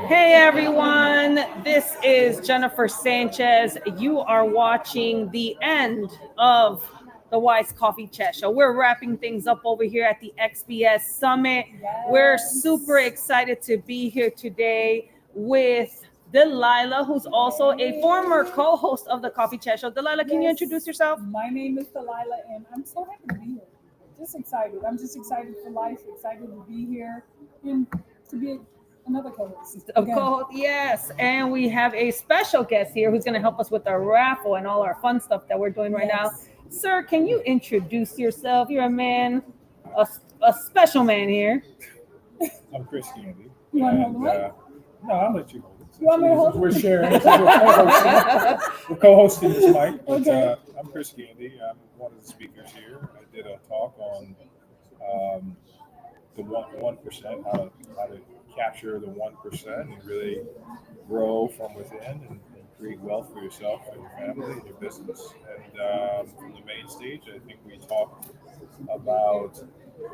Hey everyone, this is Jennifer Sanchez. You are watching the end of the Wise Coffee Chat Show. We're wrapping things up over here at the XBS Summit. We're super excited to be here today with Delilah, who's also a former co-host of the Coffee Chat Show. Delilah, can you introduce yourself? My name is Delilah, and I'm so happy to be here. Just excited. I'm just excited for life, excited to be here, and to be another co-host. Of course, yes. And we have a special guest here who's going to help us with our raffle and all our fun stuff that we're doing right now. Sir, can you introduce yourself? You're a man, a special man here. I'm Chris Gandy. You want to hold the mic? No, I'll let you hold it. You want me to hold it? We're sharing. We're co-hosting this mic. But, Okay. I'm Chris Gandy. I'm one of the speakers here. I did a talk on the 1%, how to capture the 1% and really grow from within and create wealth for yourself and your family and your business. And from the main stage, I think we talked about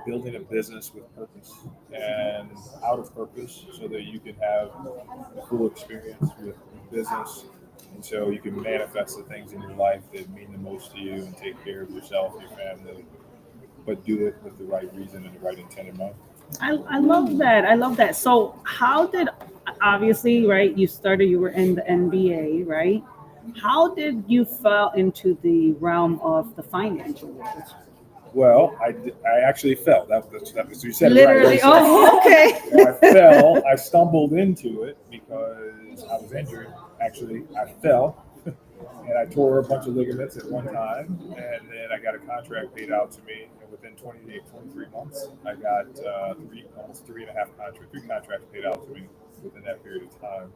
building a business with purpose and out of purpose so that you can have a full experience with business. And so you can manifest the things in your life that mean the most to you and take care of yourself, your family, but do it with the right reason and the right intent in mind. I love that. I love that. So how did, obviously, right, you were in the NBA, right? How did you fall into the realm of the financial world? Well, I actually fell. That was you said Literally. it right. Oh, okay. So I fell. I stumbled into it because I was injured. Actually, I fell and I tore a bunch of ligaments at one time, and then I got a contract paid out to me. And within 23 months, I got almost three contracts paid out to me within that period of time.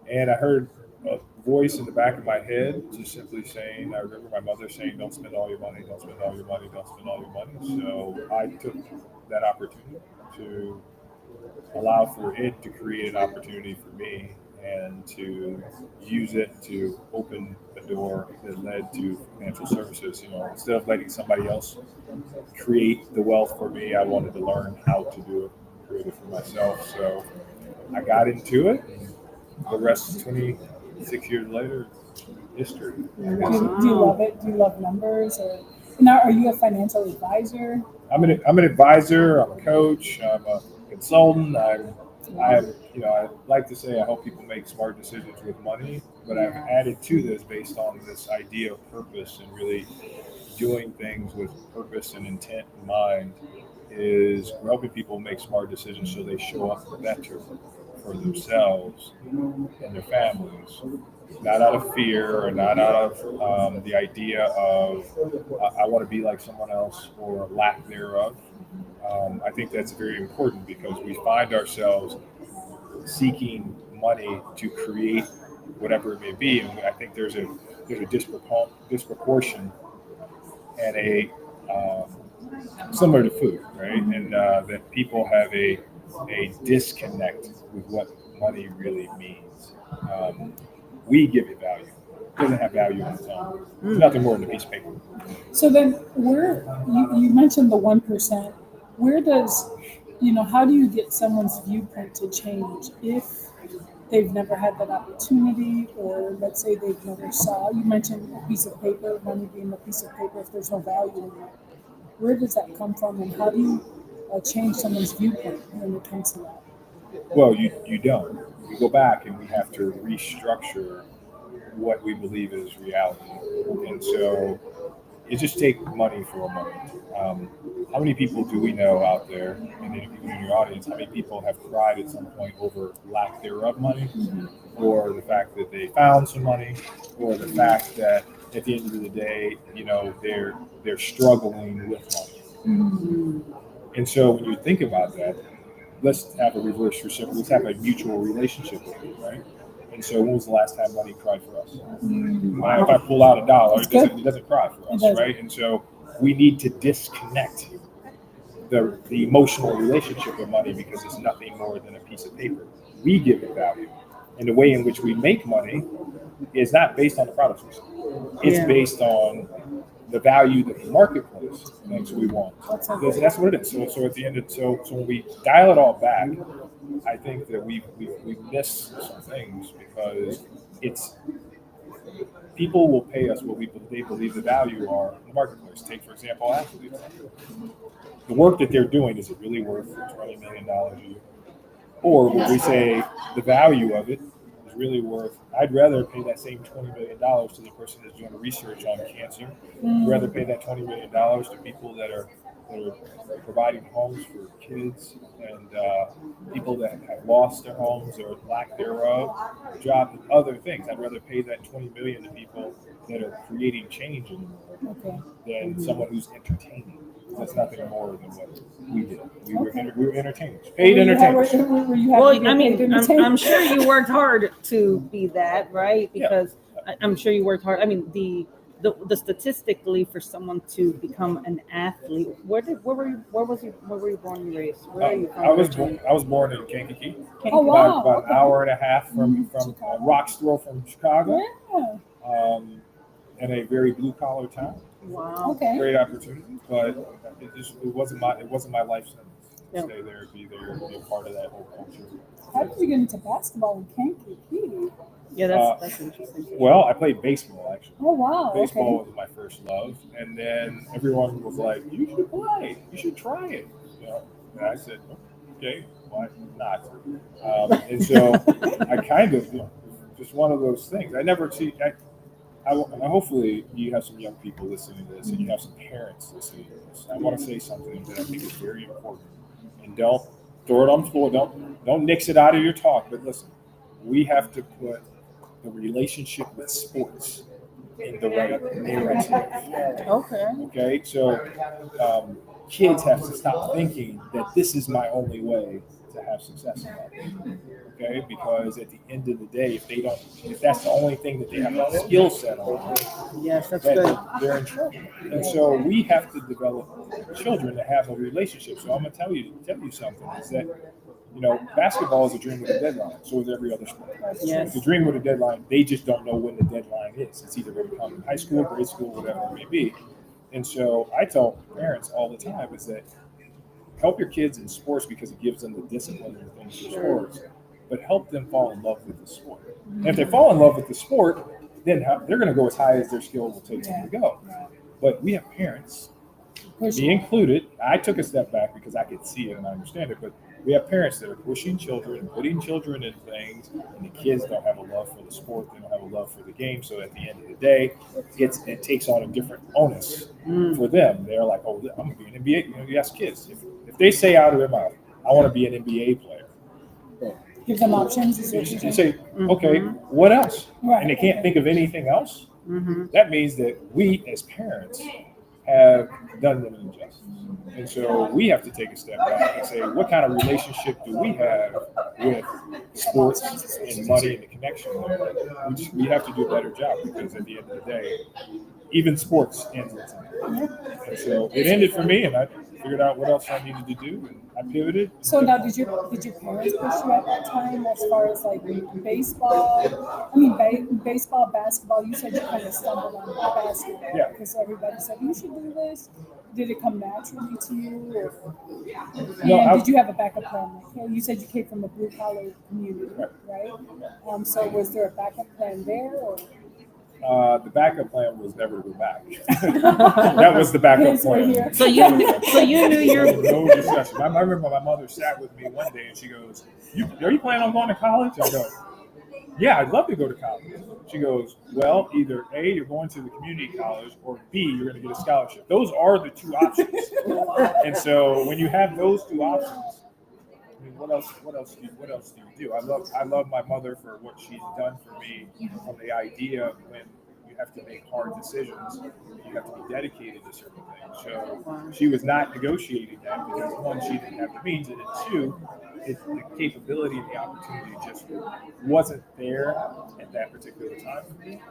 And I heard a voice in the back of my head just simply saying, I remember my mother saying, don't spend all your money, don't spend all your money, don't spend all your money. So I took that opportunity to allow for it to create an opportunity for me and to use it to open a door that led to financial services. Instead of letting somebody else create the wealth for me, I wanted to learn how to do it, create it for myself. So I got into it. The rest, 26 years later, history. Do you love it? Do you love numbers? Or now, are you a financial advisor? I'm an advisor. I'm a coach. I'm a consultant. I like to say I help people make smart decisions with money, but I've added to this based on this idea of purpose and really doing things with purpose and intent in mind is helping people make smart decisions so they show up better for themselves and their families, not out of fear or not out of the idea of I want to be like someone else or lack thereof. I think that's very important because we find ourselves seeking money to create whatever it may be, and I think there's a disproportion and a similar to food, right? And that people have a disconnect with what money really means. We give it value. It doesn't have value on its own. It's nothing more than a piece of paper. So then, you mentioned the 1%. Where does, how do you get someone's viewpoint to change if they've never had that opportunity, or let's say they've never saw? You mentioned a piece of paper, money being a piece of paper if there's no value in it. Where does that come from, and how do you change someone's viewpoint when it comes to that? Well, you don't. We go back and we have to restructure what we believe is reality. And so it just takes money for a moment. How many people do we know out there, and even in your audience, how many people have cried at some point over lack thereof money, or the fact that they found some money, or the fact that at the end of the day, they're struggling with money. And so when you think about that, let's have a reverse reciprocal. Let's have a mutual relationship with it, right? And so when was the last time money cried for us? If I pull out $1, it doesn't cry for us, right? And so we need to disconnect the emotional relationship with money because it's nothing more than a piece of paper. We give it value. And the way in which we make money is not based on the products we sell. It's based on the value that the marketplace thinks we want. That's what it is. So at the end, so when we dial it all back, I think that we've missed some things because it's people will pay us what they believe the value are in the marketplace. Take for example athletes. The work that they're doing, is it really worth $20 million a year? Or would we say the value of it is really worth, I'd rather pay that same $20 million to the person that's doing research on cancer. I'd rather pay that $20 million to people that are providing homes for kids and people that have lost their homes or lack thereof, job and other things. I'd rather pay that $20 million to people that are creating change in the world than someone who's entertaining. That's nothing more than what we did. We were entertainers, paid entertainers. Well, I mean, I'm sure you worked hard to be that, right? Because I'm sure you worked hard. I mean, the statistically for someone to become an athlete, where were you born and raised? Where are you from? I was born in Kankakee. Oh, wow. About an hour and a half from rock's throw from Chicago. Yeah. In a very blue collar town. Wow. Okay. Great opportunity, but it wasn't my life sentence to stay there, be there, be a part of that whole culture. How did you get into basketball in Kankakee? Yeah, that's interesting. Well, I played baseball actually. Oh wow. Baseball was my first love, and then everyone was like, "You should play. You should try it." You know, and I said, "Okay, why not?" And so I kind of, just one of those things. I never see. Hopefully you have some young people listening to this and you have some parents listening to this. I want to say something that I think is very important. And don't throw it on the floor. Don't nix it out of your talk. But listen, we have to put the relationship with sports in the right narrative. Okay. So kids have to stop thinking that this is my only way to have success in life. Okay, because at the end of the day, if that's the only thing that they have a skill set on, yes, that's good. They're in trouble. And so we have to develop children to have a relationship. So I'm gonna tell you something is that basketball is a dream with a deadline. So is every other sport. Yes. It's a dream with a deadline. They just don't know when the deadline is. It's either going to come in high school, grade school, whatever it may be. And so I tell parents all the time is that help your kids in sports because it gives them the discipline and things for sports. But help them fall in love with the sport. And if they fall in love with the sport, then they're going to go as high as their skill will take them to go. But we have parents, me included. I took a step back because I could see it and I understand it. But we have parents that are pushing children and putting children in things, and the kids don't have a love for the sport. They don't have a love for the game. So at the end of the day, it takes on a different onus for them. They're like, "Oh, I'm going to be an NBA." You ask kids if they say out of their mouth, "I want to be an NBA player." Give them options. You say, okay, what else? Right. And they can't think of anything else. That means that we as parents have done them an injustice. And so we have to take a step back and say, what kind of relationship do we have with sports and money and the connection there? We have to do a better job because at the end of the day, even sports ends with something. And so it ended for me, and I figured out what else I needed to do, and I pivoted. So now, did your parents push you at that time as far as like baseball? I mean, baseball, basketball. You said you kind of stumbled on basketball because everybody said you should do this. Did it come naturally to you, or did you have a backup plan? Like, you said you came from a blue collar community, right? So was there a backup plan there, or? The backup plan was never to go back. That was the backup plan. So you knew your no discussion. I remember my mother sat with me one day and she goes, "Are you planning on going to college?" I go, "Yeah, I'd love to go to college." She goes, "Well, either A, you're going to the community college, or B, you're going to get a scholarship. Those are the two options." And so when you have those two options, I mean, what else do you do? I love my mother for what she's done for me from the idea of when you have to make hard decisions, you have to be dedicated to certain things. So she was not negotiating that because one, she didn't have the means, and two, the capability and the opportunity just wasn't there at that particular time for me.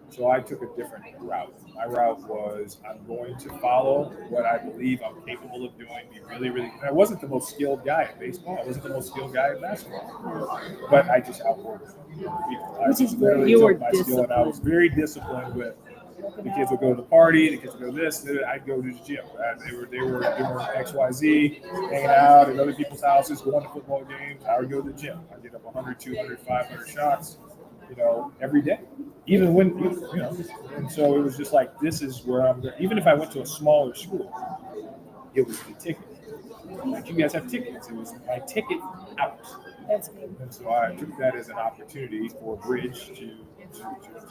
So I took a different route. My route was I'm going to follow what I believe I'm capable of doing, be really, really. I wasn't the most skilled guy at baseball. I wasn't the most skilled guy at basketball. But I just outworked people. I just literally took my skill, and I was very disciplined with The kids would go to the party, the kids would go to this, I'd go to the gym. They were doing XYZ, hanging out at other people's houses, going to football games. I would go to the gym. I'd get up 100, 200, 500 shots, every day. Even when, and so it was just like, this is where I'm going. Even if I went to a smaller school, it was the ticket. Like, you guys have tickets. It was my ticket out. That's good. And so I took that as an opportunity for a bridge to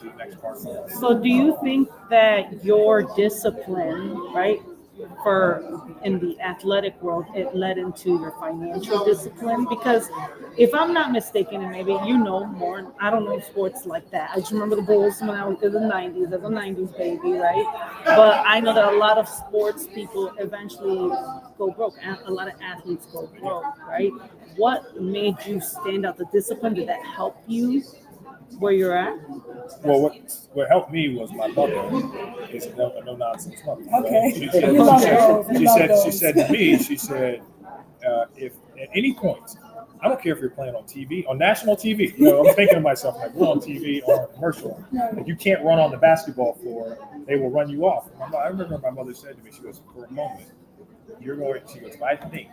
the next part of my life. So do you think that your discipline, right, in the athletic world, it led into your financial discipline? Because if I'm not mistaken, and maybe you know more, I don't know sports like that. I just remember the Bulls when I was in the 90s, as a 90s baby, right? But I know that a lot of sports people eventually go broke, and a lot of athletes go broke, right? What made you stand out? The discipline, did that help you where you're at? Well, what helped me was my mother is a no nonsense mother. Okay. She said to me, if at any point, I don't care if you're playing on TV, on national TV. I'm thinking to myself, like, we're on TV on a commercial. Like, you can't run on the basketball floor; they will run you off. I remember my mother said to me, she goes, for a moment, she goes, if I think,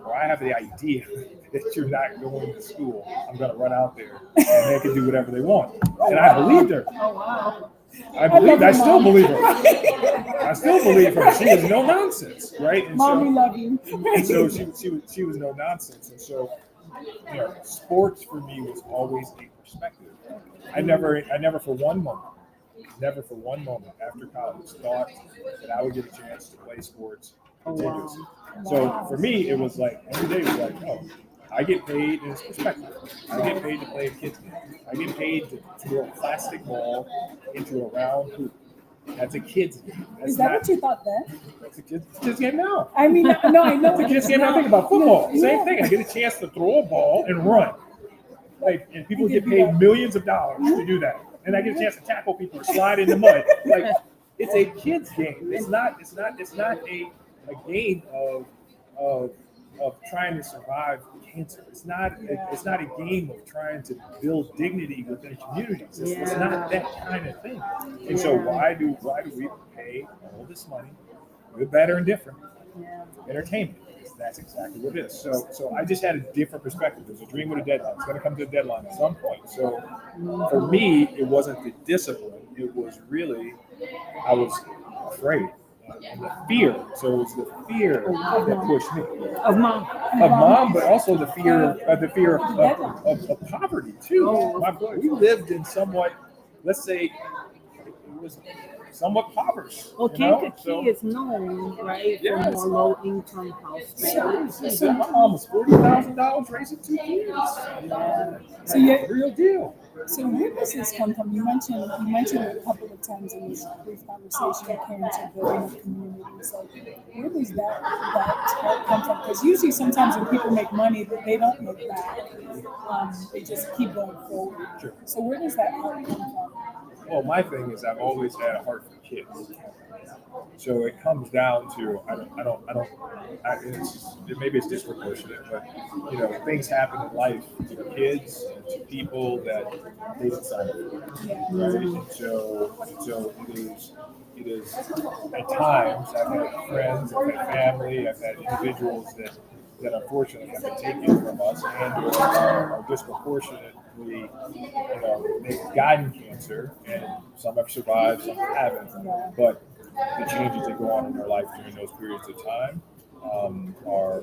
or I have the idea that you're not going to school, I'm going to run out there and they can do whatever they want. And I believed her. Oh, wow. I still believe her. I still believe her. She was no nonsense, right? And Mom, we love you. And so she was no nonsense. And so, sports for me was always a perspective. I never for one moment after college thought that I would get a chance to play sports continuously. So for me, it was like every day was like, oh, I get paid in this perspective. I get paid to play a kid's game. I get paid to throw a plastic ball into a round hoop. That's a kid's game. Is that what you thought then? That's a kid's game now. I mean, no, I know. It's a kid's game. I think about football. Same thing. I get a chance to throw a ball and run. Like, and people get paid millions of dollars to do that. And I get a chance to tackle people or slide in the mud. Like, it's a kid's game. It's not a game of trying to survive cancer. It's not a game of trying to build dignity within communities. It's not that kind of thing. And so why do we pay all this money, good, better, and different, entertainment? That's exactly what it is. So I just had a different perspective. There's a dream with a deadline. It's going to come to a deadline at some point. So for me, it wasn't the discipline. It was really, I was afraid. And the fear. So it was the fear that pushed me. Of mom, but also the fear of poverty too. We lived in somewhat, let's say, it was somewhat impoverished. Well, Kankakee is known, right, for more low-income households. So my mom was $40,000 raising 2 kids. So yeah, real deal. So where does this come from? You mentioned a couple of times in this brief conversation cancer, building of communities. Like, where does that come from? Because usually sometimes when people make money, they don't look back. They just keep going forward. Sure. So where does that come from? Well, my thing is I've always had a heart for kids. So it comes down to maybe it's disproportionate, but things happen in life to kids and to people that they didn't sign up for. Right? And so it is at times I've had friends, I've had family, I've had individuals that unfortunately have been taken from us and are disproportionately, they've gotten cancer, and some have survived, some haven't. But the changes that go on in their life during those periods of time are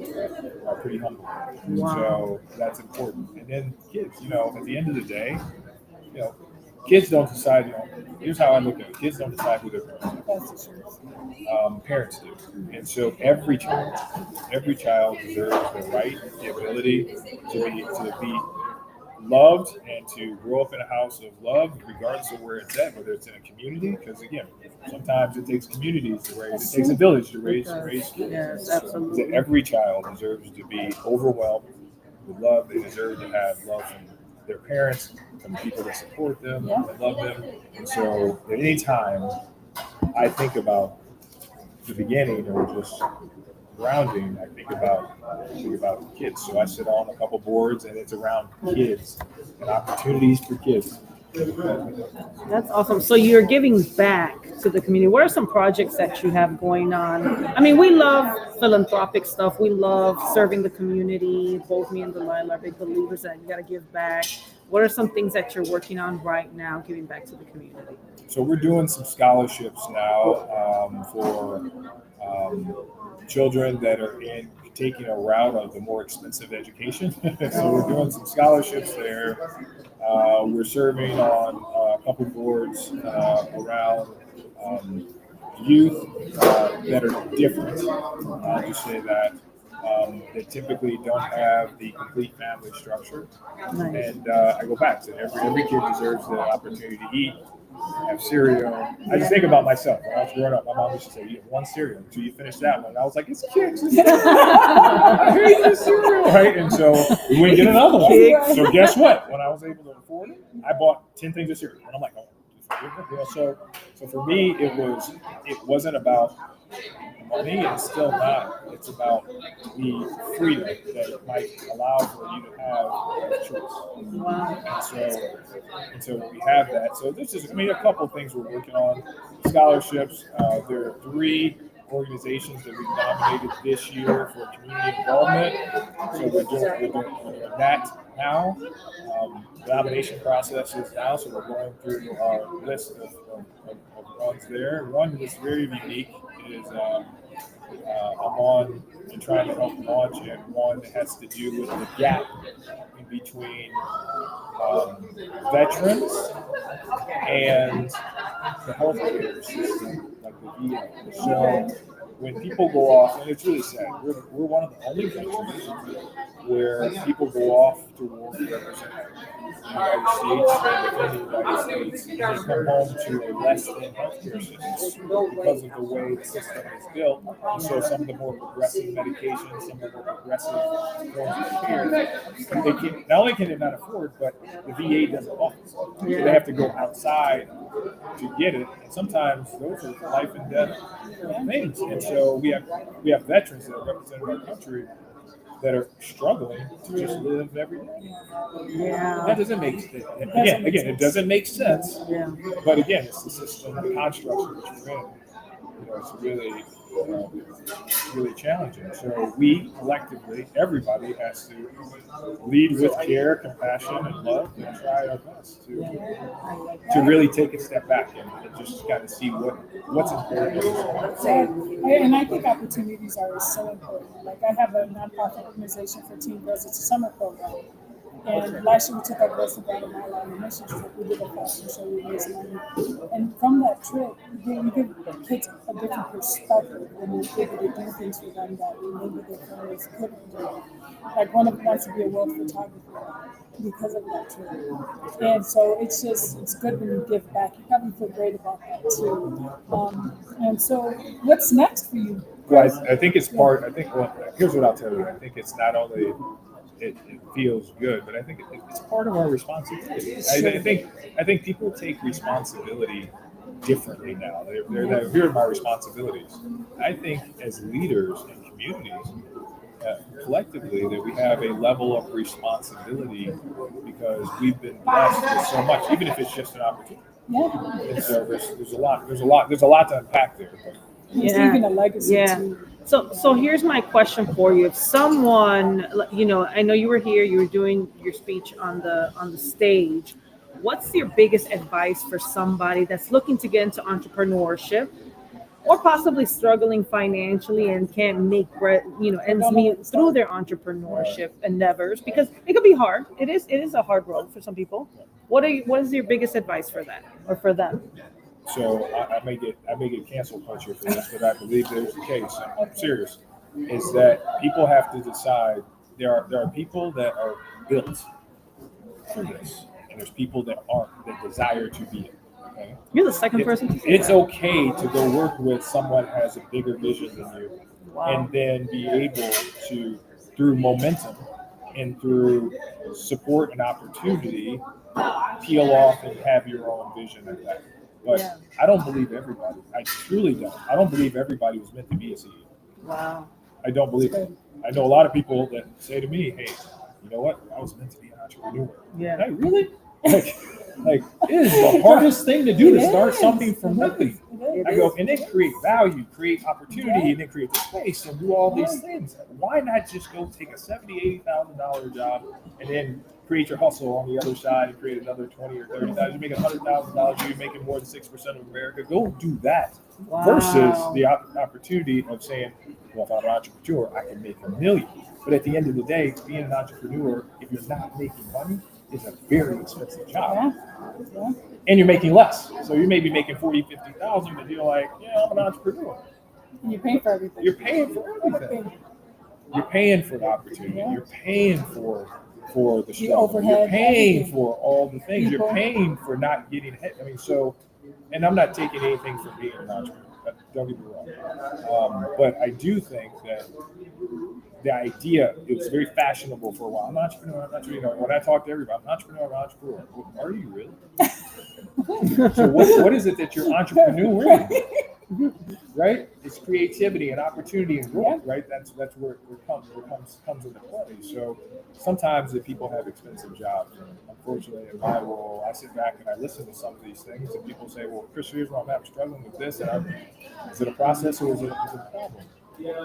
pretty humbling. So that's important. And then kids, at the end of the day, kids don't decide. Here's how I look at it: kids don't decide who their parents are. Parents do. And so every child deserves the right, the ability to be loved and to grow up in a house of love, regardless of where it's at, whether it's in a community. Because again, sometimes it takes communities to raise. It takes a village to raise kids. Yes, absolutely. So every child deserves to be overwhelmed with love. They deserve to have love from their parents, from people that support them, that love them. And so at any time I think about the beginning or just grounding, I think about kids. So I sit on a couple boards and it's around kids and opportunities for kids. That's awesome. So you're giving back to the community. What are some projects that you have going on? I mean, we love philanthropic stuff. We love serving the community. Both me and Delilah are big believers that you got to give back. What are some things that you're working on right now, giving back to the community? So we're doing some scholarships now for children that are taking a route of the more expensive education. So we're doing some scholarships there. We're serving on a couple boards around youth that are different. I'll just say that. They typically don't have the complete family structure. Nice. And I go back to every kid deserves the opportunity to eat, have cereal. I just think about myself. When I was growing up, my mom used to say, "You have one cereal until you finish that one." And I was like, "It's kicks." I hate this cereal, right? And so we wouldn't get another one. So guess what? When I was able to afford it, I bought 10 things of cereal. And I'm like, "Oh." So for me, it wasn't about money. It's still not. It's about the freedom that it might allow for you to have choice. Wow. And so we have that. So this is, a couple of things we're working on. Scholarships. There are 3 organizations that we've nominated this year for community involvement. So we're doing that now. The nomination process is now, so we're going through our list of ones there. One that's very unique is I'm on and trying to help launch, and one that has to do with the gap in between veterans and the healthcare system, like the VA. So when people go off, and it's really sad, we're one of the only countries where people go off to war to represent the United States and within the United States, and they come home to a less than healthcare system because of the way the system is built. And so some of the more progressive medications, some of the more progressive forms of care, they can not only can they not afford, but the VA doesn't offer. So they have to go outside to get it, and sometimes those are life and death things. And so we have veterans that are representing our country that are struggling to just live every day. Yeah. That doesn't make sense. Again, it doesn't make sense. Yeah. But again, it's the system, the construct in which we're in. It's really challenging. So we collectively, everybody has to lead with care, compassion, and love, and try our best to really take a step back and just kind of see what's important. And I think opportunities are so important. Like I have a nonprofit organization for teen girls. It's a summer program. And last year we took our girls to Guatemala on a mission trip. We did a fashion show, we raised money. And from that trip, we give kids a different perspective and we're able to do things for them that maybe their parents couldn't do. Like one of them wants to be a world photographer because of that trip. And so it's good when you give back. You probably feel great about that too. And so what's next for you? Well, I think it's part, here's what I'll tell you. I think it's not only it feels good, but I think it's part of our responsibility. I think people take responsibility differently now. They're here are my responsibilities. I think as leaders in communities, collectively, that we have a level of responsibility because we've been blessed with so much, even if it's just an opportunity. Yeah. And so there's a lot to unpack there. But He's leaving a legacy too. So here's my question for you. If someone, I know you were here, you were doing your speech on the stage. What's your biggest advice for somebody that's looking to get into entrepreneurship or possibly struggling financially and can't make ends meet through their entrepreneurship endeavors? Because it could be hard. It is a hard road for some people. What is your biggest advice for that or for them? So I may get cancel culture for this, but I believe there's the case. I'm serious. Is that people have to decide. There are people that are built for this, and there's people that aren't, that desire to be it. Okay? You're the second person to say It's that. okay to go work with someone who has a bigger vision than you, and then be able to, through momentum and through support and opportunity, peel off and have your own vision of that. But I don't believe everybody. I truly don't. I don't believe everybody was meant to be a CEO. Wow. I don't believe it. I know a lot of people that say to me, "Hey, you know what? I was meant to be an entrepreneur." Yeah. And I really? Like, it is the hardest thing to do to start something from It nothing. is. It is. I go, and then create value, create opportunity, and then create the space and do all these things. Why not just go take a $70,000, $80,000 job and then create your hustle on the other side and create another 20 or 30,000? You make $100,000, you're making more than 6% of America. Go do that versus the opportunity of saying, well, if I'm an entrepreneur, I can make $1 million. But at the end of the day, being an entrepreneur, if you're not making money, is a very expensive job. Yeah. And you're making less. So you may be making 40, 50,000, but you're like, yeah, I'm an entrepreneur. And you're paying for everything. You're paying for everything. You're paying for the opportunity. Yeah. You're paying for the struggle. overhead, You're paying everything. for all the things. People. You're paying for not getting hit. I mean, so, and I'm not taking anything from being an entrepreneur. Don't get me wrong. But I do think that the idea, it was very fashionable for a while. I'm an entrepreneur. I'm an entrepreneur. When I talk to everybody, I'm an entrepreneur. I'm an entrepreneur. Well, are you really? So what is it that you're entrepreneuring? Right? It's creativity and opportunity and growth, right? That's where it comes into play. So sometimes if people have expensive jobs, unfortunately in my role, I sit back and I listen to some of these things and people say, well, Chris, here's where I'm struggling with this. And is it a process or is it a problem?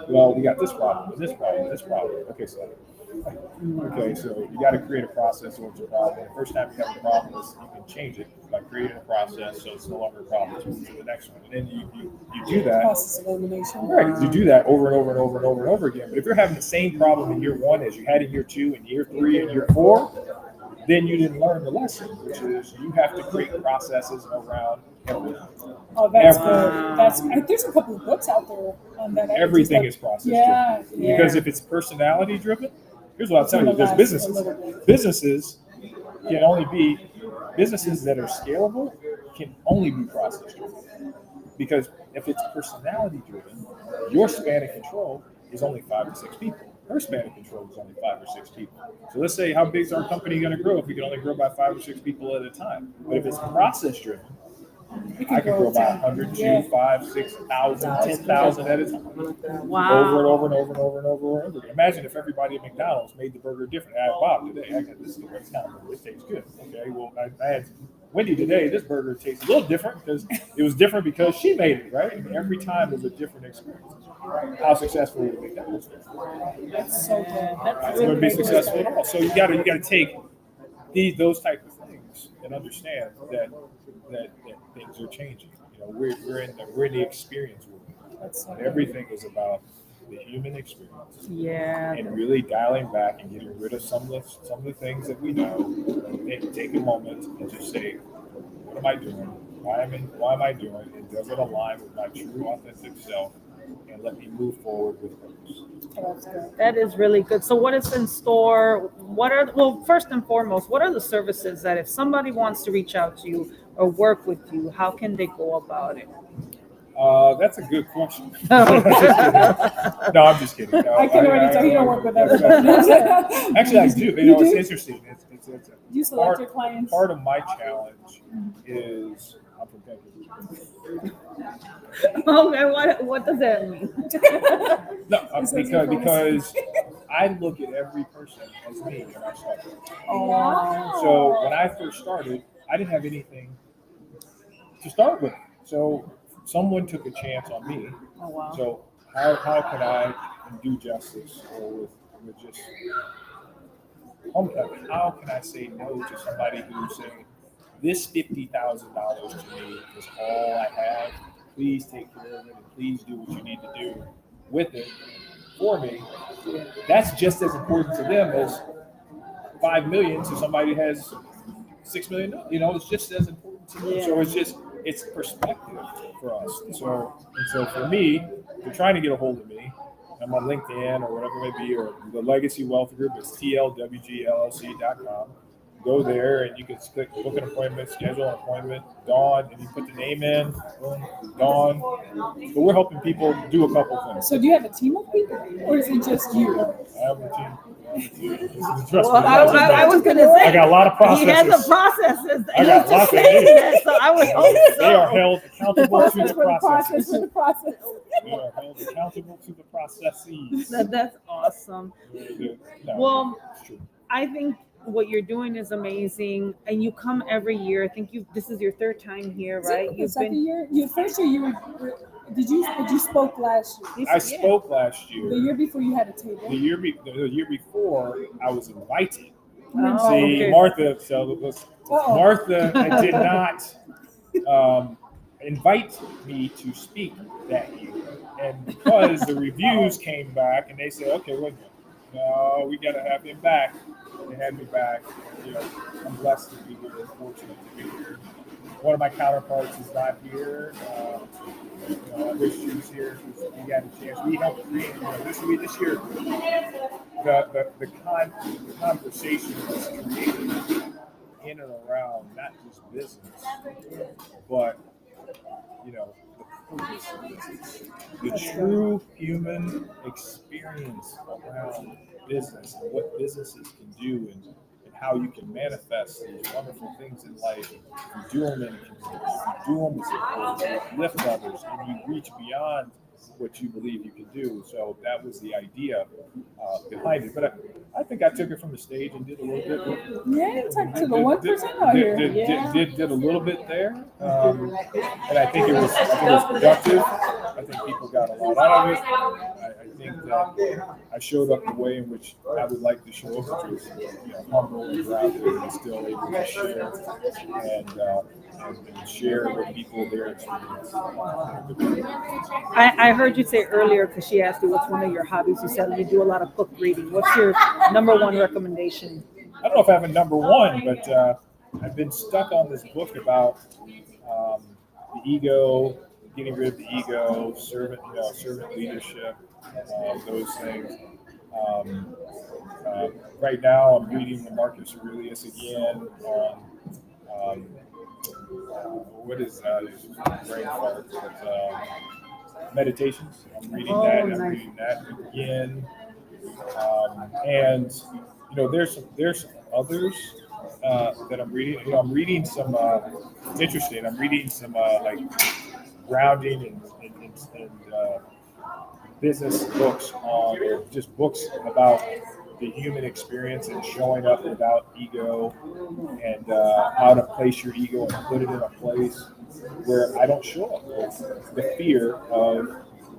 Well, we got this problem, and this problem, and this problem. Okay, so you got to create a process or it's a problem. The first time you have a problem is you can change it by creating a process so it's no longer a problem. So move to the next one, and then you do that. Process of elimination. Right, you do that over and over and over and over and over again. But if you're having the same problem in year 1 as you had in year 2, and year 3, and year 4, then you didn't learn the lesson, which is you have to create processes around everything. Oh, that's good. There's a couple of books out there on that. Everything is process driven. Yeah. Because if it's personality driven, here's what I'll tell you: there's businesses can only be businesses that are scalable can only be process driven. Because if it's personality driven, your span of control is only 5 to 6 people. Her span of control is only 5 or 6 people. So let's say, how big is our company going to grow if we can only grow by 5 or 6 people at a time? But if it's process driven, I can grow by 100, 2, 5, 6,000, 10,000 at a time. Wow. Over and over and over and over and over and over. Imagine if everybody at McDonald's made the burger different. I had Bob today. I got this McDonald's burger. It tastes good. Okay, well, I had Wendy today. This burger tastes a little different because it was different because she made it, right? And every time is a different experience. How successful is McDonald's? That's so good. It's going to be successful at all. So you got to take those type of things and understand that things are changing. You know, we're in the experience world. And everything is about the human experience. Yeah. And really dialing back and getting rid of some of the things that we know. And take a moment and just say, what am I doing? Why am I doing it? Does it align with my true authentic self? And let me move forward with purpose. That is really good. So what is in store? First and foremost, what are the services that if somebody wants to reach out to you or work with you, how can they go about it? That's a good question. No, I'm just kidding. No, I can already tell you don't work with everybody. Actually, I do. You know, it's interesting. It's you select your clients. Part of my challenge is I'm from Gandy. Okay, what does that mean? No, because I look at every person as me when I started. So when I first started, I didn't have anything to start with. So someone took a chance on me. Oh, wow. So how can I do justice or with just how can I say no to somebody who's saying this $50,000 to me is all I have. Please take care of it and please do what you need to do with it for me. That's just as important to them as $5 million to somebody who has $6 million. You know, it's just as important to them. So it's perspective for us. So for me, if you're trying to get a hold of me, I'm on LinkedIn or whatever it may be, or the Legacy Wealth Group, it's tlwgllc.com. Go there and you can click book an appointment, schedule an appointment, Dawn, and you put the name in, Dawn. But we're helping people do a couple things. So do you have a team of people, or is it just you? I have a team. I was going to say, I got a lot of processes. He has the processes. I got lots of names. So I would hope so. They are held accountable to the process. The process. They are held accountable to the processes. That's awesome. No, Well, it's true. I think what you're doing is amazing, and you come every year. I think this is your third time here, right? The second year, your first year, did you spoke last year? I spoke last The year. year before you had a table. The year before, I was invited. Oh, See, okay. Martha. So it was Martha did not invite me to speak that year, and because the reviews came back and they said, okay, wait a minute, no, we got to have him back. They had me back. You know, I'm blessed to be here, fortunate to be here. One of my counterparts is not here. I wish she was here. We got a chance. We helped create this year. The conversation was created in and around not just business, but the purpose of business, the true human experience around business and what businesses can do and how you can manifest these wonderful things in life. You do them in community, you do them as a you lift others, and you reach beyond what you believe you can do. So that was the idea behind it. But I think I took it from the stage and did a little bit. Yeah, you took to the 1% out here. Did a little bit there, and I think it was productive. I think people got a lot out of it. I think that I showed up the way in which I would like to show up, which is humble and grounded, and still able to share and share with people their experience. I heard you say earlier, because she asked you what's one of your hobbies. You said you do a lot of book reading. What's your number one recommendation? I don't know if I have a number one, but I've been stuck on this book about the ego, getting rid of the ego, servant leadership, those things. Right now, I'm reading the Marcus Aurelius again on what is brain fart? Meditations. I'm reading that. And I'm reading that again. And there's others that I'm reading. I'm reading some. It's interesting. I'm reading some like grounding and business books or just books about the human experience and showing up without ego, and how to place your ego and put it in a place where I don't show up with the fear of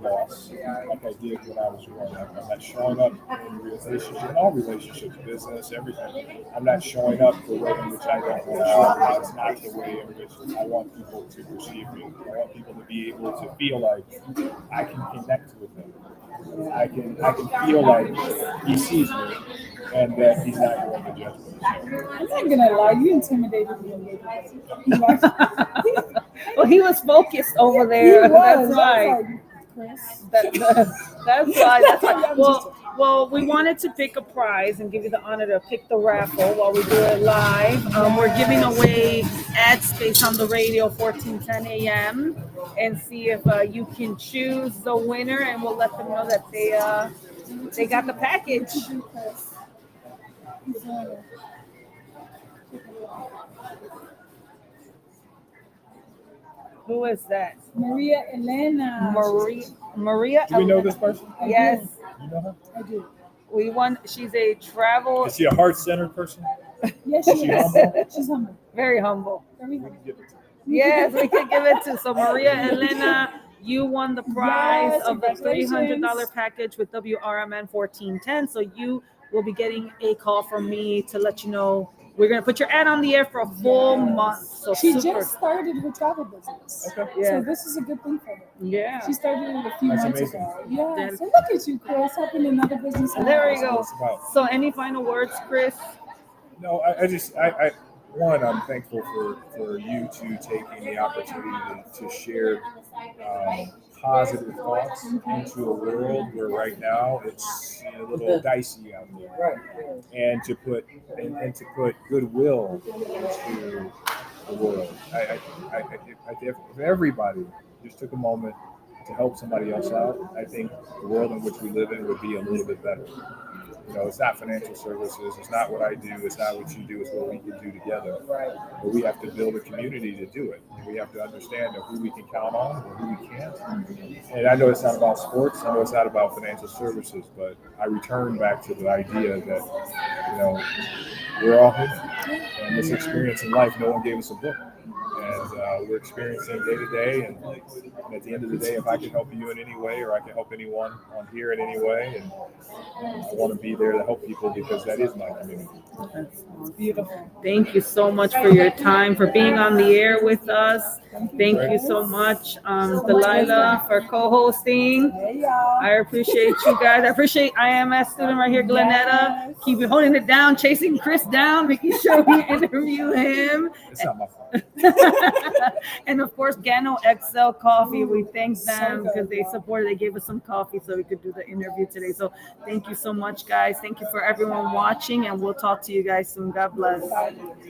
loss, like I did when I was growing up. I'm not showing up in relationships, in all relationships, business, everything. I'm not showing up the way in which I don't want to show up. That's not the way in which I want people to perceive me. I want people to be able to feel like I can connect with them. I can feel like he sees me and that he's not going to judge me. I'm not gonna lie, you intimidated me a little bit. Well, he was focused over there. That's why. That's why. Well, we wanted to pick a prize and give you the honor to pick the raffle while we do it live. We're giving away ad space on the radio 14:10 a.m. and see if you can choose the winner, and we'll let them know that they got the package. Who is that? Maria Elena. Maria. Do we know this person? Yes. You know her? I do. We won. She's a travel. Is she a heart-centered person? Yes, she is. Humble? She's humble. Very humble. Very humble. Yes, we can give it to. So Maria Elena, you won the prize of the $300 package with WRMN 1410. So you will be getting a call from me to let you know. We're going to put your ad on the air for a full month. So she just started her travel business. Okay. Yeah. So this is a good thing for her. Yeah. She started it a few months amazing. ago. Yeah. So look at you, Chris, helping another business. There we go. So any final words, Chris? No, I'm thankful for you two taking the opportunity to share positive thoughts into a world where right now it's a little dicey out there, and to put goodwill into the world. If everybody just took a moment to help somebody else out, I think the world in which we live in would be a little bit better. It's not financial services. It's not what I do. It's not what you do. It's what we can do together. But we have to build a community to do it. And we have to understand who we can count on and who we can't. And I know it's not about sports. I know it's not about financial services. But I return back to the idea that, we're all human. And this experience in life, no one gave us a book. And we're experiencing day to day. And at the end of the day, if I can help you in any way, or I can help anyone on here in any way, and I want to be there to help people because that is my community. It's beautiful. Thank you so much for your time, for being on the air with us. Thank you so much, Delilah, for co-hosting. Hey, y'all. I appreciate you guys. I appreciate IMS student right here, Glenetta. Yes. Keep holding it down, chasing Chris down, making sure we interview him. It's not my fault. And of course, Gano XL Coffee. We thank them So good, because they supported. They gave us some coffee so we could do the interview today. So thank you so much, guys. Thank you for everyone watching, and we'll talk to you guys soon. God bless.